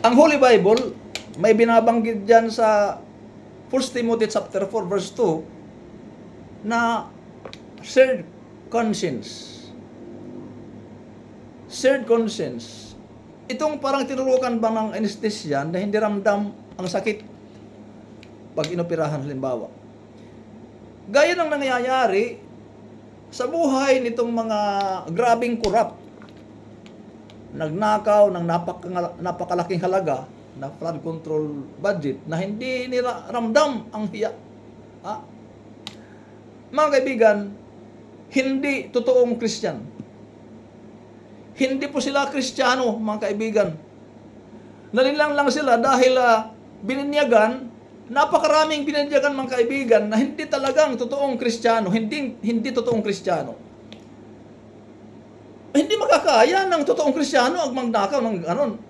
Ang Holy Bible, may binabanggit dyan sa 1 Timothy chapter 4 verse 2 na shared conscience. Shared conscience. Itong parang tinurukan ba ng anesthesia na hindi ramdam ang sakit pag inoperahan halimbawa. Gaya ng nangyayari sa buhay nitong mga grabing corrupt, nagnakaw ng napakalaking halaga na flood control budget na hindi nila ramdam ang hiya. Mga kaibigan, hindi totoong Christian. Hindi po sila Kristiyano, mga kaibigan. Nanilang lang sila dahil bininyagan, napakaraming bininyagan, mga kaibigan, na hindi talagang totoong Kristiyano, hindi totoong Kristiyano. Hindi makakaya ng totoong Kristiyano ang magnakaw ng ganon.